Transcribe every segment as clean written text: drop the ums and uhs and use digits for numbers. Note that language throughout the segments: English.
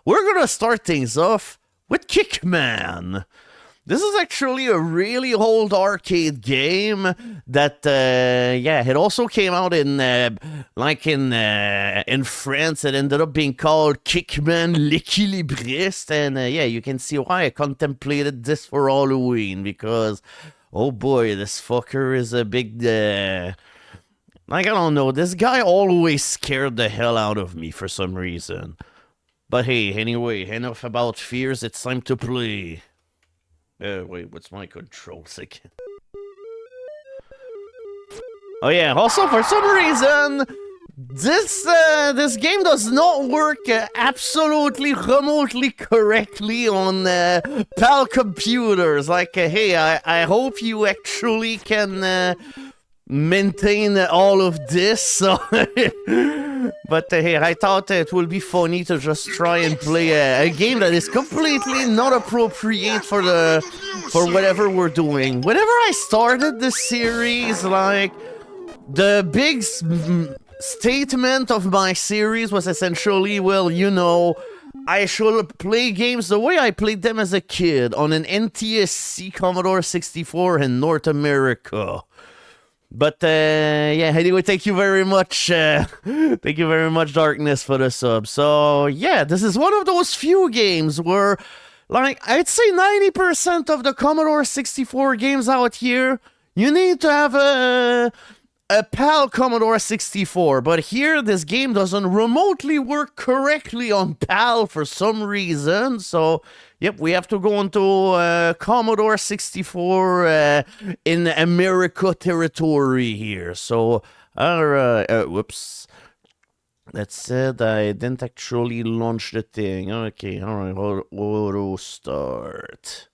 we're gonna start things off with Kickman. This is actually a really old arcade game that, it also came out in France. It ended up being called Kickman L'Equilibriste, and you can see why I contemplated this for Halloween, because, oh boy, this fucker is a big, I don't know, this guy always scared the hell out of me for some reason. But hey, anyway, enough about fears, it's time to play. Wait, what's my controls again? Oh yeah, also for some reason, this game does not work absolutely remotely correctly on PAL computers. Like, hey, I hope you actually can maintain all of this. So but hey, I thought it would be funny to just try and play a game that is completely not appropriate for whatever we're doing. Whenever I started this series, like, the big statement of my series was essentially, well, you know, I should play games the way I played them as a kid on an NTSC Commodore 64 in North America. But, anyway, thank you very much, Darkness, for the sub. So, yeah, this is one of those few games where, like, I'd say 90% of the Commodore 64 games out here, you need to have a PAL Commodore 64, but here this game doesn't remotely work correctly on PAL for some reason, so yep, we have to go into Commodore 64 in America territory here. So, whoops. That said, I didn't actually launch the thing. Okay, alright, auto start.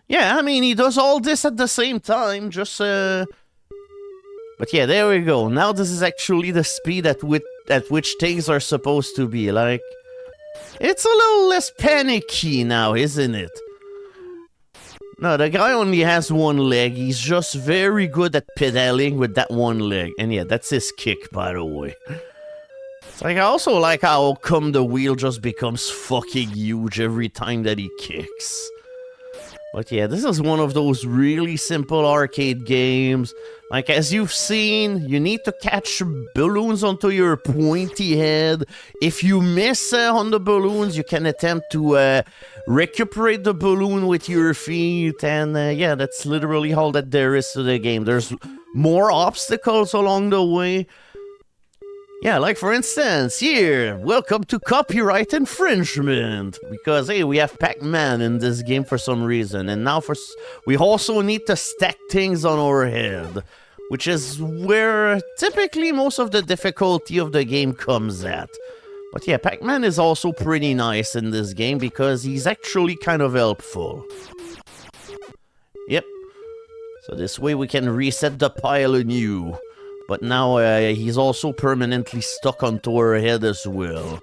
Yeah, I mean, he does all this at the same time, just, But yeah, there we go. Now this is actually the speed at which things are supposed to be, like... It's a little less panicky now, isn't it? No, the guy only has one leg. He's just very good at pedaling with that one leg. And yeah, that's his kick, by the way. It's like, I also like how come the wheel just becomes fucking huge every time that he kicks. But yeah, this is one of those really simple arcade games. Like, as you've seen, you need to catch balloons onto your pointy head. If you miss on the balloons, you can attempt to recuperate the balloon with your feet. And yeah, that's literally all that there is to the game. There's more obstacles along the way. Yeah, like for instance, here, welcome to copyright infringement, because hey, we have Pac-Man in this game for some reason, and now we also need to stack things on our head, which is where typically most of the difficulty of the game comes at. But yeah, Pac-Man is also pretty nice in this game because he's actually kind of helpful. Yep. So this way we can reset the pile anew. But now he's also permanently stuck onto her head as well.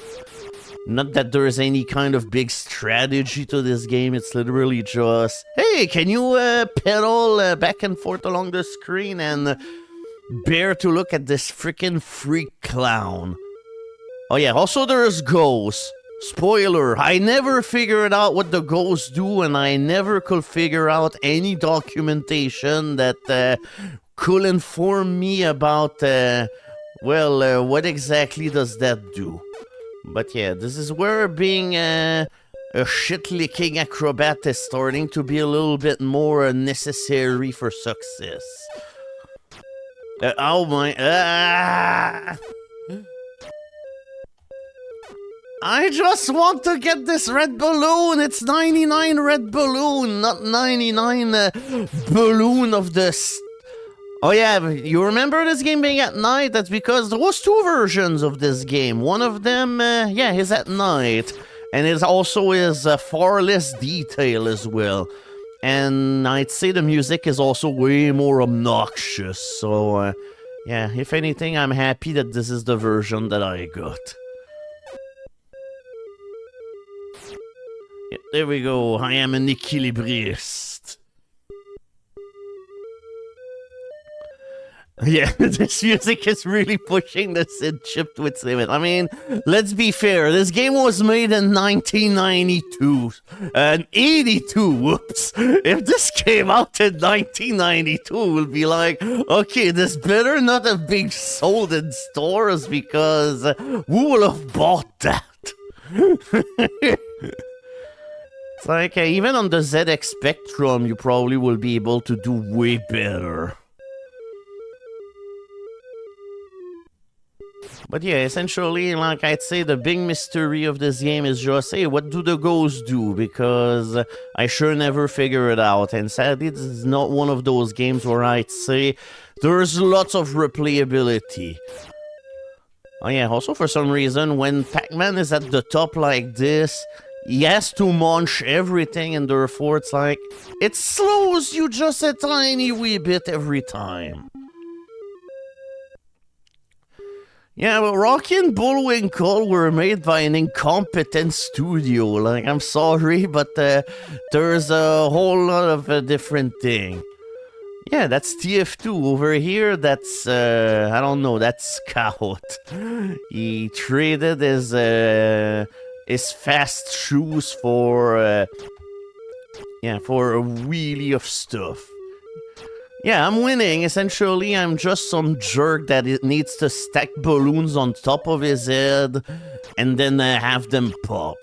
Not that there is any kind of big strategy to this game, it's literally just... Hey, can you pedal back and forth along the screen and bear to look at this freaking freak clown? Oh yeah, also there's ghosts. Spoiler, I never figured out what the ghosts do, and I never could figure out any documentation that... could inform me about, what exactly does that do? But yeah, this is where being a shit-licking acrobat is starting to be a little bit more necessary for success. Oh my... I just want to get this red balloon! It's 99 red balloon, not 99 balloon of the... Oh yeah, you remember this game being at night? That's because there was two versions of this game. One of them, is at night. And it also is far less detail as well. And I'd say the music is also way more obnoxious. So, yeah, if anything, I'm happy that this is the version that I got. Yeah, there we go, I am an equilibriste. Yeah, this music is really pushing the Sid chip to its limit. I mean, let's be fair. This game was made in 1992. And 82, whoops. If this came out in 1992, we'll be like, okay, this better not have been sold in stores because who will have bought that? It's like, even on the ZX Spectrum, you probably will be able to do way better. But yeah, essentially, like I'd say, the big mystery of this game is just, hey, what do the ghosts do? Because I sure never figure it out. And sadly, this is not one of those games where I'd say there's lots of replayability. Oh yeah, also for some reason, when Pac-Man is at the top like this, he has to munch everything, and therefore it's like, it slows you just a tiny wee bit every time. Yeah, but Rocky and Bullwinkle were made by an incompetent studio. Like, I'm sorry, but there's a whole lot of different thing. Yeah, that's TF2. Over here, that's, I don't know, that's Scout. He traded his fast shoes for, yeah, for a wheelie of stuff. Yeah, I'm winning. Essentially, I'm just some jerk that it needs to stack balloons on top of his head and then have them pop.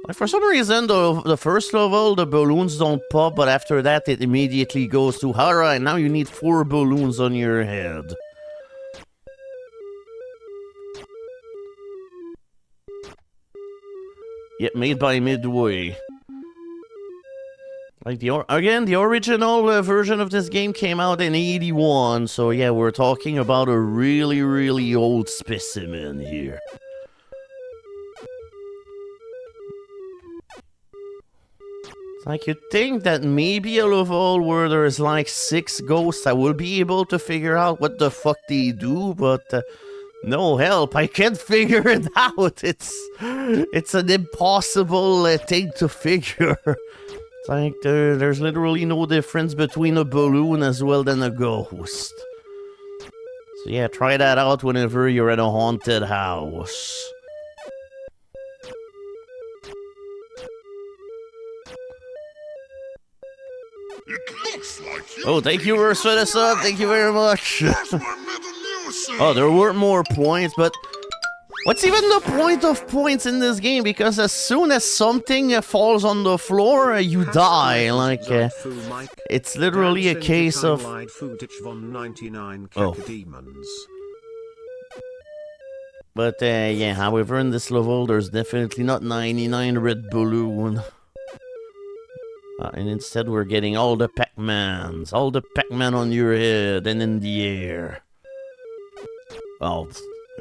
Like, for some reason, the first level, the balloons don't pop, but after that, it immediately goes to, alright, now you need 4 balloons on your head. Yet made by Midway. Like, the original version of this game came out in 81, so yeah, we're talking about a really, really old specimen here. It's like, you'd think that maybe a level where there's like 6 ghosts, I will be able to figure out what the fuck they do, but no help, I can't figure it out. It's an impossible thing to figure. It's like, there's literally no difference between a balloon as well than a ghost. So yeah, try that out whenever you're at a haunted house. It looks like you. Oh, thank you for the sub, thank you very much. Oh, there weren't more points, but what's even the point of points in this game? Because as soon as something falls on the floor, you die. Like, it's literally a case of... Oh. But, yeah, however, in this level, there's definitely not 99 red balloon. And instead, we're getting all the Pac-mans. All the Pac-Man on your head and in the air. Well...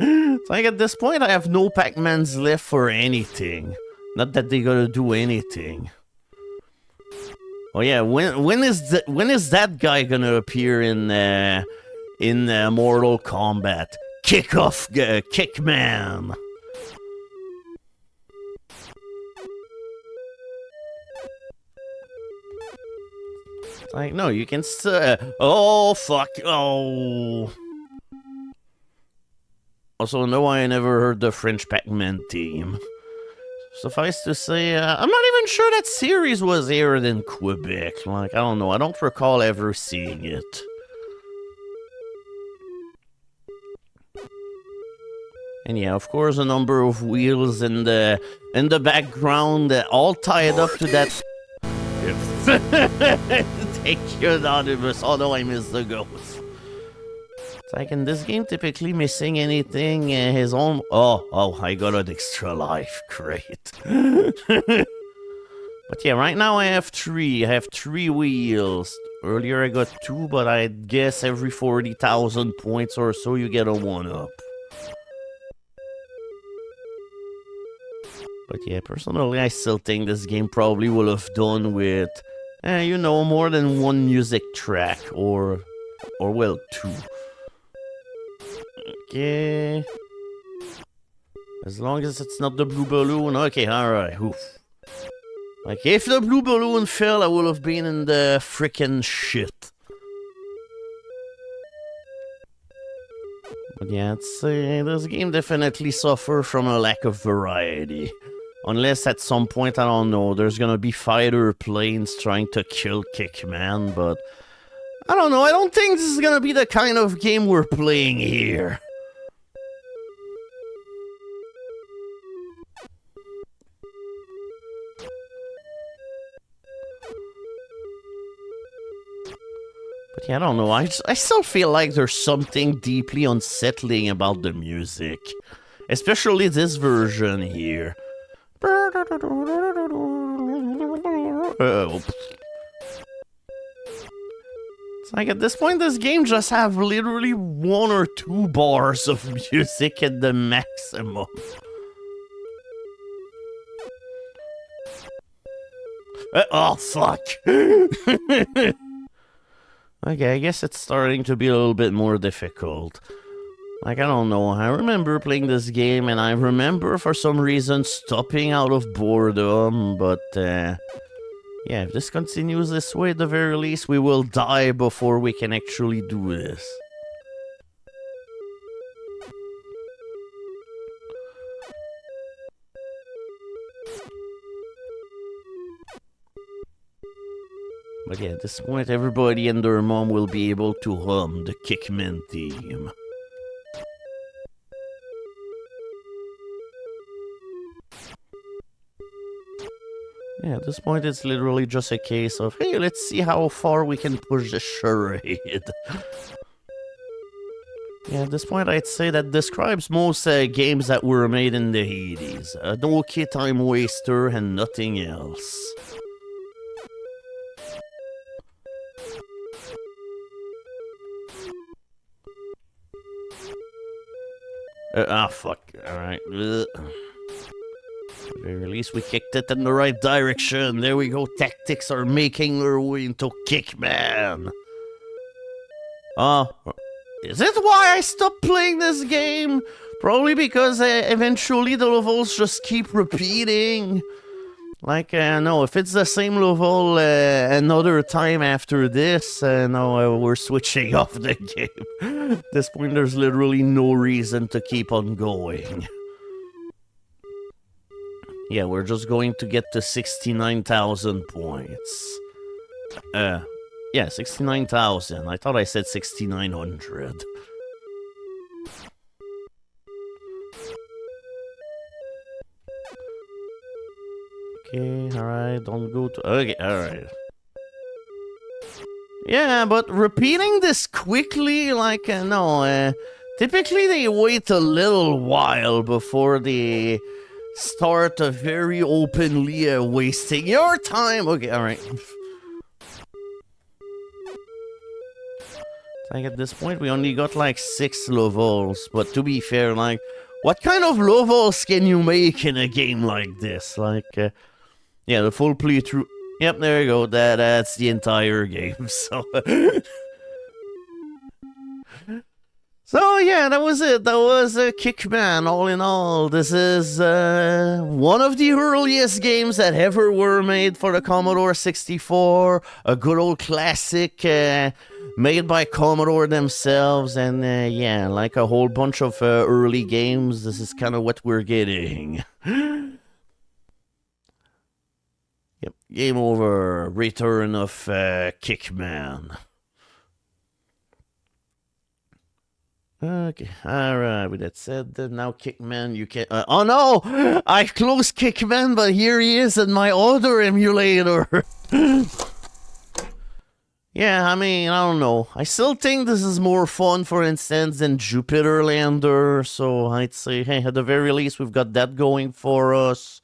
It's like, at this point, I have no Pac-mans left for anything. Not that they gotta do anything. Oh yeah, when is that guy gonna appear in Mortal Kombat? Kickman. It's like, no, you can still. Oh fuck! Oh. Also, no, I never heard the French Pac-Man theme. Suffice to say, I'm not even sure that series was aired in Quebec. Like, I don't know, I don't recall ever seeing it. And yeah, of course, a number of wheels in the background, all tied up to that... Thank you, Anonymous. Oh no, I missed the ghost. It's like, in this game, typically missing anything, his own... Oh, I got an extra life. Great. But yeah, right now I have 3. I have 3 wheels. Earlier I got 2, but I guess every 40,000 points or so you get a 1-up. But yeah, personally, I still think this game probably will have done with, you know, more than 1 music track, or well, 2. Okay. As long as it's not the blue balloon. Okay, alright. Oof. Like, if the blue balloon fell, I would have been in the frickin' shit. But yeah, this game definitely suffers from a lack of variety. Unless at some point, I don't know, there's gonna be fighter planes trying to kill Kickman, but I don't know, I don't think this is gonna be the kind of game we're playing here. But yeah, I don't know, I still feel like there's something deeply unsettling about the music. Especially this version here. It's like at this point, this game just have literally 1 or 2 bars of music at the maximum. Oh, fuck. Okay, I guess it's starting to be a little bit more difficult. Like, I don't know, I remember playing this game, and I remember for some reason stopping out of boredom, but, yeah, if this continues this way, at the very least, we will die before we can actually do this. But yeah, at this point, everybody and their mom will be able to hum the Kickman theme. Yeah, at this point it's literally just a case of, hey, let's see how far we can push the charade. Yeah, at this point I'd say that describes most games that were made in the 80s. An okay time waster and nothing else. Fuck. Alright. At the very least, we kicked it in the right direction. There we go. Tactics are making their way into Kickman. Is it why I stopped playing this game? Probably because eventually the levels just keep repeating. Like, no, if it's the same level another time after this, no, we're switching off the game. At this point, there's literally no reason to keep on going. Yeah, we're just going to get to 69,000 points. Yeah, 69,000. I thought I said 6,900. Okay, alright, don't go to... Okay, alright. Yeah, but repeating this quickly, like, no, typically they wait a little while before they start very openly wasting your time. Okay, alright. Like, at this point, we only got, like, 6 levels, but to be fair, like, what kind of levels can you make in a game like this? Like, yeah, the full playthrough. Yep, there you go. That's the entire game. So, so yeah, that was it. That was Kickman. All in all, this is one of the earliest games that ever were made for the Commodore 64. A good old classic made by Commodore themselves, and yeah, like a whole bunch of early games, this is kind of what we're getting. Yep, game over. Return of Kickman. Okay, alright, with that said, now Kickman, you can... oh no! I closed Kickman, but here he is in my other emulator! Yeah, I mean, I don't know. I still think this is more fun, for instance, than Jupiter Lander, so I'd say, hey, at the very least, we've got that going for us.